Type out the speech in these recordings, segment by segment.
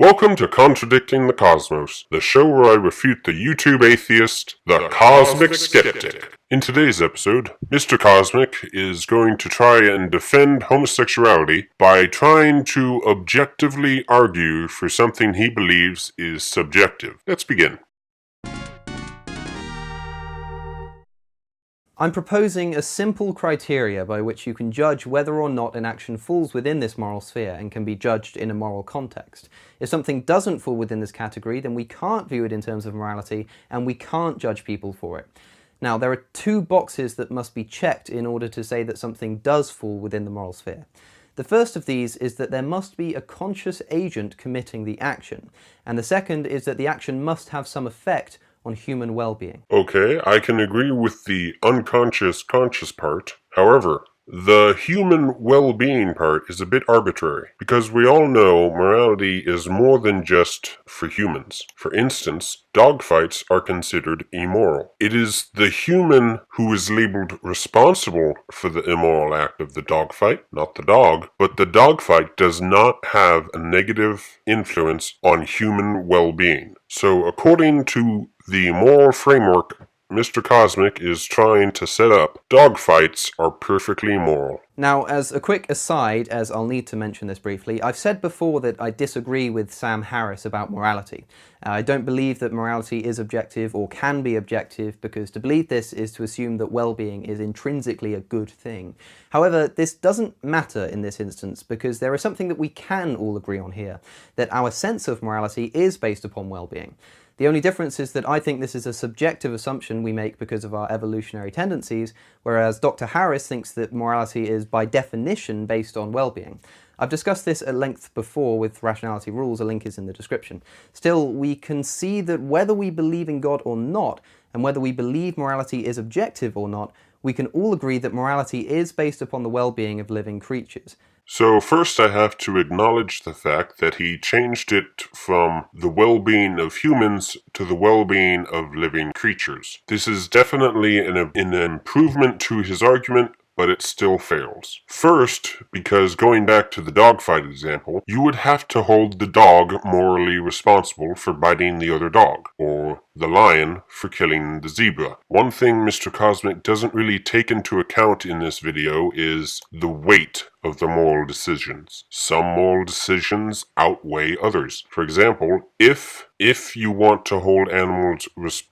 Welcome to Contradicting the Cosmos, the show where I refute the YouTube atheist, the Cosmic Skeptic. In today's episode, Mr. Cosmic is going to try and defend homosexuality by trying to objectively argue for something he believes is subjective. Let's begin. I'm proposing a simple criteria by which you can judge whether or not an action falls within this moral sphere and can be judged in a moral context. If something doesn't fall within this category, then we can't view it in terms of morality and we can't judge people for it. Now, there are two boxes that must be checked in order to say that something does fall within the moral sphere. The first of these is that there must be a conscious agent committing the action, and the second is that the action must have some effect on human well-being. Okay, I can agree with the unconscious conscious part. However, the human well-being part is a bit arbitrary, because we all know morality is more than just for humans. For instance, dogfights are considered immoral. It is the human who is labeled responsible for the immoral act of the dogfight, not the dog, but the dogfight does not have a negative influence on human well-being. So according to the moral framework Mr. Cosmic is trying to set up, dogfights are perfectly moral. Now, as a quick aside, as I'll need to mention this briefly, I've said before that I disagree with Sam Harris about morality. I don't believe that morality is objective or can be objective, because to believe this is to assume that well-being is intrinsically a good thing. However, this doesn't matter in this instance, because there is something that we can all agree on here, that our sense of morality is based upon well-being. The only difference is that I think this is a subjective assumption we make because of our evolutionary tendencies, whereas Dr. Harris thinks that morality is by definition based on well-being. I've discussed this at length before with Rationality Rules, a link is in the description. Still, we can see that whether we believe in God or not, and whether we believe morality is objective or not, we can all agree that morality is based upon the well-being of living creatures. So first I have to acknowledge the fact that he changed it from the well-being of humans to the well-being of living creatures. This is definitely an improvement to his argument, but it still fails. First, because going back to the dogfight example, you would have to hold the dog morally responsible for biting the other dog, or the lion for killing the zebra. One thing Mr. Cosmic doesn't really take into account in this video is the weight of the moral decisions. Some moral decisions outweigh others. For example, if you want to hold animals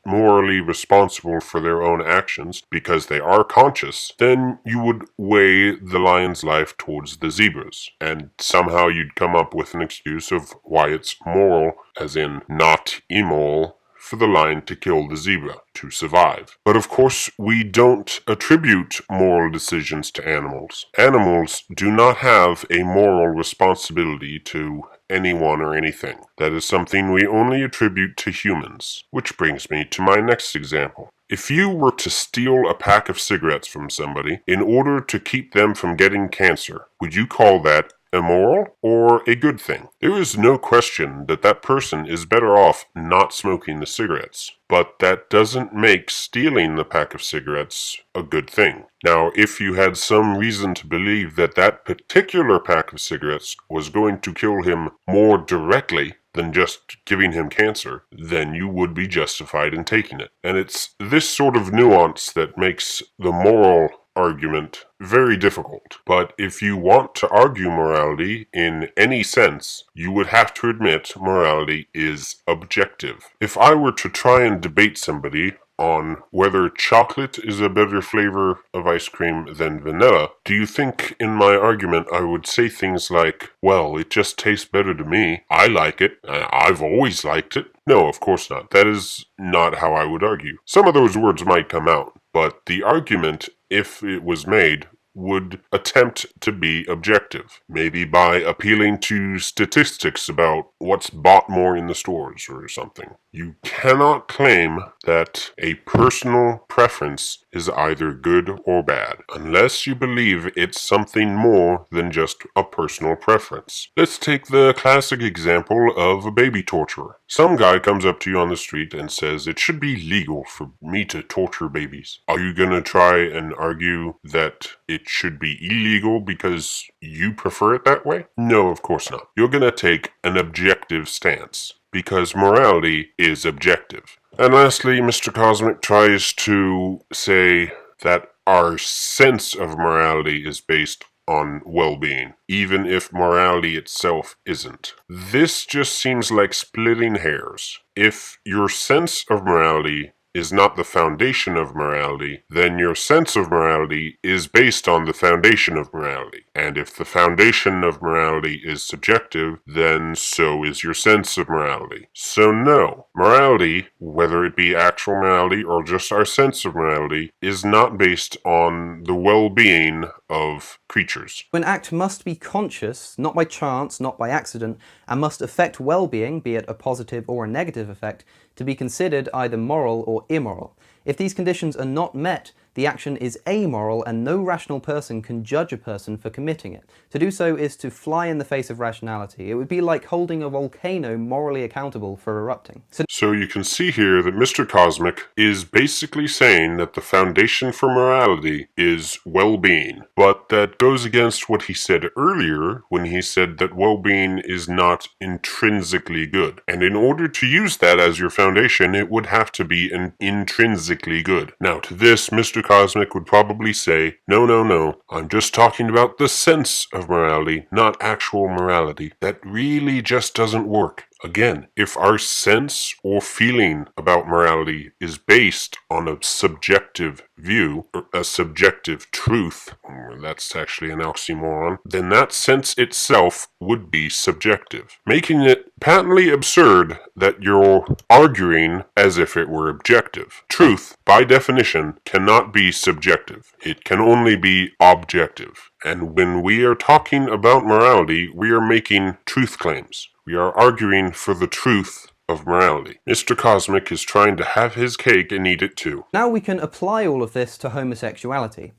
morally responsible for their own actions because they are conscious, then you would weigh the lion's life towards the zebra's, and somehow you'd come up with an excuse of why it's moral, as in not immoral, for the lion to kill the zebra to survive. But of course, we don't attribute moral decisions to animals. Animals do not have a moral responsibility to anyone or anything. That is something we only attribute to humans. Which brings me to my next example. If you were to steal a pack of cigarettes from somebody in order to keep them from getting cancer, would you call that immoral or a good thing? There is no question that that person is better off not smoking the cigarettes, but that doesn't make stealing the pack of cigarettes a good thing. Now, if you had some reason to believe that that particular pack of cigarettes was going to kill him more directly than just giving him cancer, then you would be justified in taking it. And it's this sort of nuance that makes the moral argument very difficult. But if you want to argue morality in any sense, you would have to admit morality is objective. If I were to try and debate somebody on whether chocolate is a better flavor of ice cream than vanilla, do you think in my argument I would say things like, well, it just tastes better to me, I like it, I've always liked it? No, of course not. That is not how I would argue. Some of those words might come out, but the argument, if it was made, would attempt to be objective, maybe by appealing to statistics about what's bought more in the stores or something. You cannot claim that a personal preference is either good or bad, unless you believe it's something more than just a personal preference. Let's take the classic example of a baby torturer. Some guy comes up to you on the street and says it should be legal for me to torture babies. Are you gonna try and argue that it it should be illegal because you prefer it that way? No, of course not. You're going to take an objective stance, because morality is objective. And lastly, Mr. Cosmic tries to say that our sense of morality is based on well-being, even if morality itself isn't. This just seems like splitting hairs. If your sense of morality is not the foundation of morality, then your sense of morality is based on the foundation of morality. And if the foundation of morality is subjective, then so is your sense of morality. So no, morality, whether it be actual morality or just our sense of morality, is not based on the well-being of creatures. An act must be conscious, not by chance, not by accident, and must affect well-being, be it a positive or a negative effect, to be considered either moral or immoral. If these conditions are not met, the action is amoral and no rational person can judge a person for committing it. To do so is to fly in the face of rationality. It would be like holding a volcano morally accountable for erupting. So you can see here that Mr. Cosmic is basically saying that the foundation for morality is well-being, but that goes against what he said earlier when he said that well-being is not intrinsically good. And in order to use that as your foundation, it would have to be intrinsically good. Now, to this, Mr. Cosmic would probably say, no, I'm just talking about the sense of morality, not actual morality. That really just doesn't work. Again, if our sense or feeling about morality is based on a subjective view, or a subjective truth, that's actually an oxymoron, then that sense itself would be subjective, making it patently absurd that you're arguing as if it were objective. Truth, by definition, cannot be subjective. It can only be objective. And when we are talking about morality, we are making truth claims. We are arguing for the truth of morality. Mr. Cosmic is trying to have his cake and eat it too. Now we can apply all of this to homosexuality.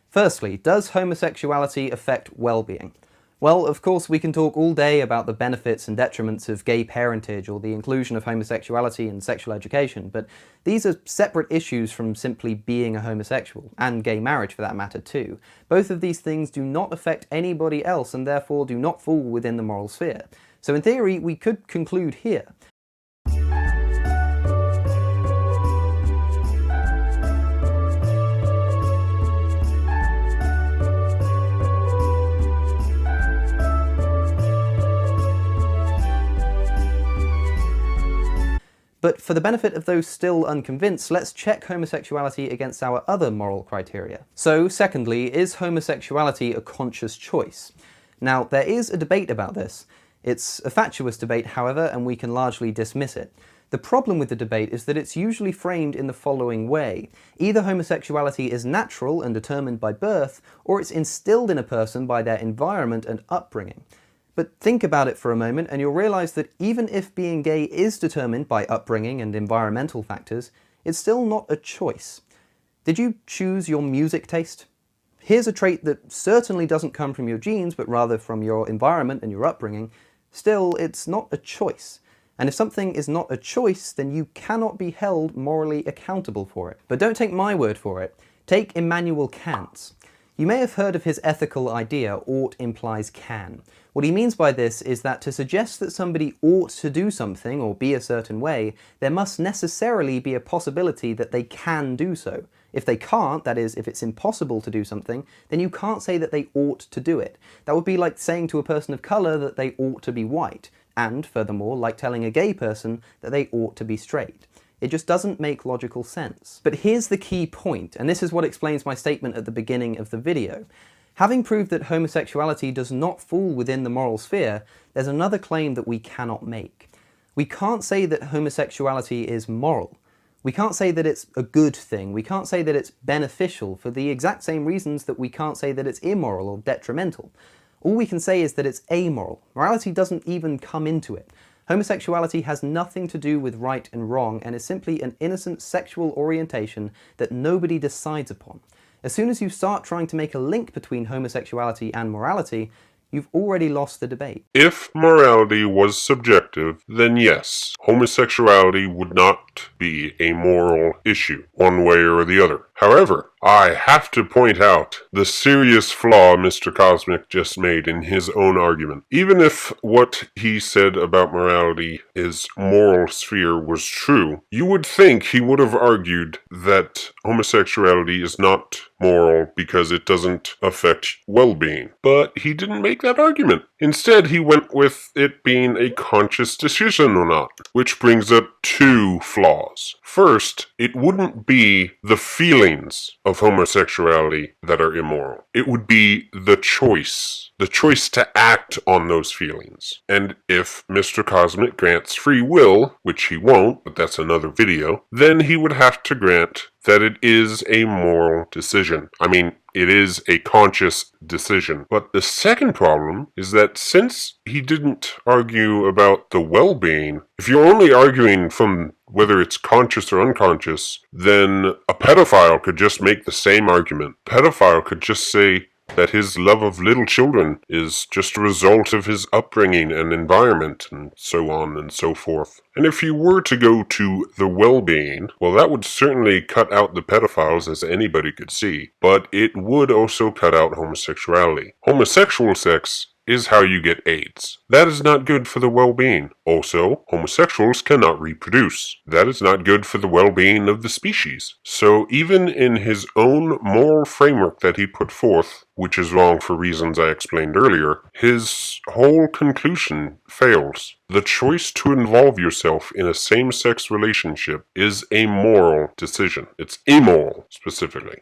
Firstly, does homosexuality affect well-being? Well, of course, we can talk all day about the benefits and detriments of gay parentage or the inclusion of homosexuality in sexual education, but these are separate issues from simply being a homosexual, and gay marriage for that matter too. Both of these things do not affect anybody else and therefore do not fall within the moral sphere. So in theory, we could conclude here. But for the benefit of those still unconvinced, let's check homosexuality against our other moral criteria. So, secondly, is homosexuality a conscious choice? Now, there is a debate about this. It's a fatuous debate, however, and we can largely dismiss it. The problem with the debate is that it's usually framed in the following way. Either homosexuality is natural and determined by birth, or it's instilled in a person by their environment and upbringing. But think about it for a moment and you'll realize that even if being gay is determined by upbringing and environmental factors, it's still not a choice. Did you choose your music taste? Here's a trait that certainly doesn't come from your genes, but rather from your environment and your upbringing. Still, it's not a choice. And if something is not a choice, then you cannot be held morally accountable for it. But don't take my word for it. Take Immanuel Kant's. You may have heard of his ethical idea, ought implies can. What he means by this is that to suggest that somebody ought to do something or be a certain way, there must necessarily be a possibility that they can do so. If they can't, that is, if it's impossible to do something, then you can't say that they ought to do it. That would be like saying to a person of colour that they ought to be white, and, furthermore, like telling a gay person that they ought to be straight. It just doesn't make logical sense. But here's the key point, and this is what explains my statement at the beginning of the video. Having proved that homosexuality does not fall within the moral sphere, there's another claim that we cannot make. We can't say that homosexuality is moral. We can't say that it's a good thing. We can't say that it's beneficial for the exact same reasons that we can't say that it's immoral or detrimental. All we can say is that it's amoral. Morality doesn't even come into it. Homosexuality has nothing to do with right and wrong and is simply an innocent sexual orientation that nobody decides upon. As soon as you start trying to make a link between homosexuality and morality, you've already lost the debate. If morality was subjective, then yes, homosexuality would not not be a moral issue, one way or the other. However, I have to point out the serious flaw Mr. Cosmic just made in his own argument. Even if what he said about morality, his moral sphere, was true, you would think he would have argued that homosexuality is not moral because it doesn't affect well-being. But he didn't make that argument. Instead, he went with it being a conscious decision or not, which brings up two flaws. First, it wouldn't be the feelings of homosexuality that are immoral. It would be the choice to act on those feelings. And if Mr. Cosmic grants free will, which he won't, but that's another video, then he would have to grant that it is a moral decision. I mean, it is a conscious decision. But the second problem is that since he didn't argue about the well-being, if you're only arguing from whether it's conscious or unconscious, then a pedophile could just make the same argument. Pedophile could just say that his love of little children is just a result of his upbringing and environment, and so on and so forth. And if you were to go to the well-being, well, that would certainly cut out the pedophiles, as anybody could see, but it would also cut out homosexuality. Homosexual sex is how you get AIDS. That is not good for the well-being. Also, homosexuals cannot reproduce. That is not good for the well-being of the species. So even in his own moral framework that he put forth, which is wrong for reasons I explained earlier, his whole conclusion fails. The choice to involve yourself in a same-sex relationship is a moral decision. It's immoral, specifically.